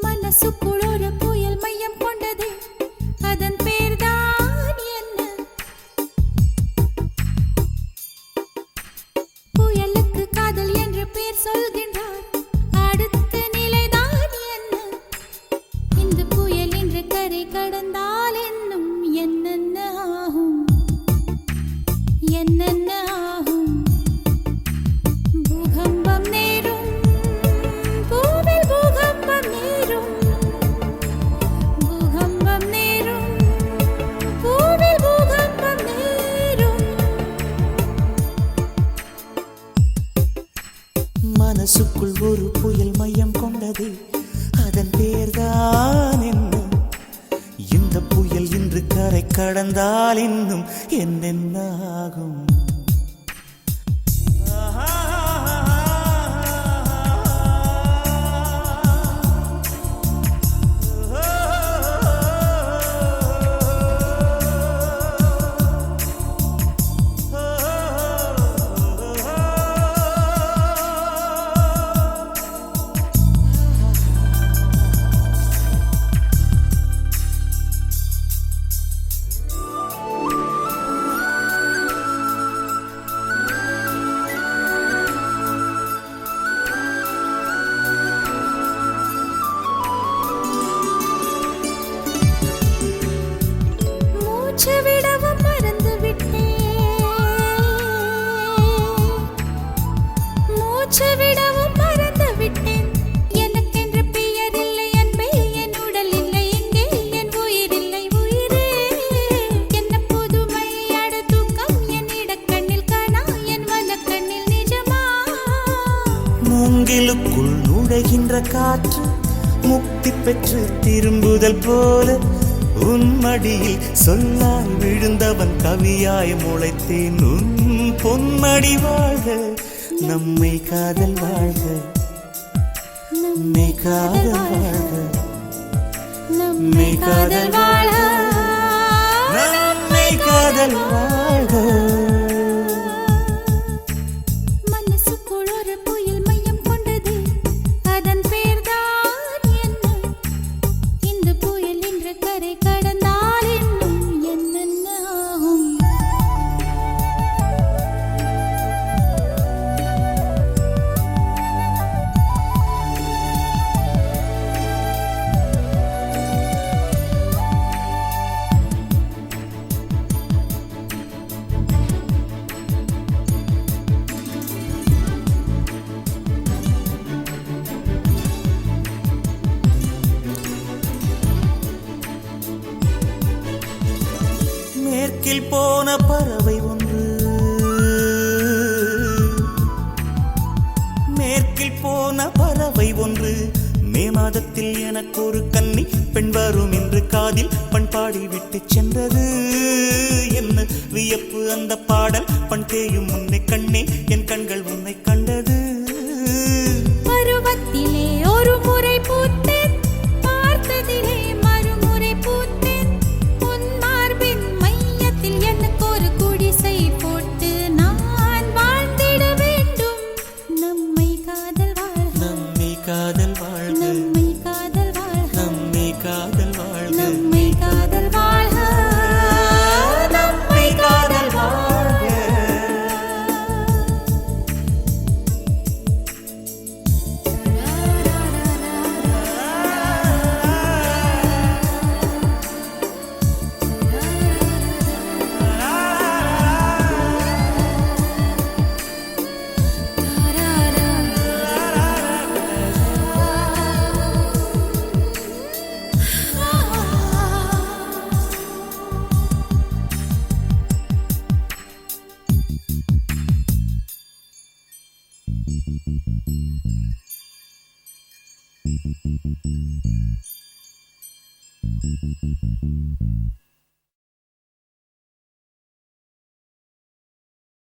மனசுக்குள் ஒரு புயல் மையம் கொண்டது, அதன் பேர்தான் என்ன? புயலுக்கு காதல் என்று பேர் சொல்கின்றார், அடுத்த நிலைதான் என்ன? இந்த புயல் என்று கரை கடந்தால் இன்னும் என்னென்ன ஆகும், என்னென்ன ஆகும்? பூகம்பம் நேரும், பூவில் பூகம்பம் நேரும், பூகம்பம் நேரும், பூவில் பூகம்பம் நேரும். மனசுக்குள் ஒரு புயல் மையம் கொண்டது, அதன் பேர்தான் என்ன? இந்த புயல் இன்று கரை கடந்தால் இன்னும் என்னென்ன ஆகும்? மூச்சு விடவும் மறந்து விட்டேன், மூச்சு விடவும் மறந்து விட்டேன். எனக்கென்று பெயர் இல்லை அன்பே, என் உடல் இல்லை இங்கே, என் உயிர் இல்லை உயிரே. என்ன புதுமை அட தூக்கம், என் இடக்கண்ணில் காணா, என் வலக்கண்ணில் நிஜமா? மூங்கிலுக்குள் நுழைகின்ற காற்று முக்தி பெற்று திரும்புதல் போல உன் மடியில் சொல்லால் விழுந்தவன் கவியாய் முளைத்தேன். உன் பொன்மடி வாழ்க, நம்மை காதல் வாழ்க, நம்மை காதல் வாழ்க, நம்மை காதல் வாழ, நம்மை காதல் வாழ்க. மனசுக்குள் ஒரு புயல் மையம் கொண்டது, அதன் பேர்தான் என்ன? இந்த புயல் என்று கரை கடந்தால் இன்னும் என்னென்ன ஆகும்? மேற்கில் போன பறவை ஒன்று, மேற்கில் போன பறவை ஒன்று, மே மாதத்தில் எனக்கு ஒரு கன்னி பெண் வரும் என்று காதில் பண்பாடி விட்டு சென்றது. என்ன வியப்பு அந்த பாடல், பண் தேயும் உன்னை கண்ணே, என் கண்கள் உன்னை கண்டது. பருவத்திலே ஒரு முறை பூத்தேன், பார்த்ததிலே மறுமுறை பூத்தேன். உன் மார்பின் மையத்தில் எனக்கு ஒரு குடிசை போட்டு நான் வாழ்ந்திட வேண்டும். நம்மை காதல் வாழ்க, நம்மை காதல் வாழ்க, நம்மை காதல் வாழ்க, நம்மை காதல் வாழ்க, நம்மை காதல் வாழ்க, நம்மை காதல் வாழ்க. Thank you.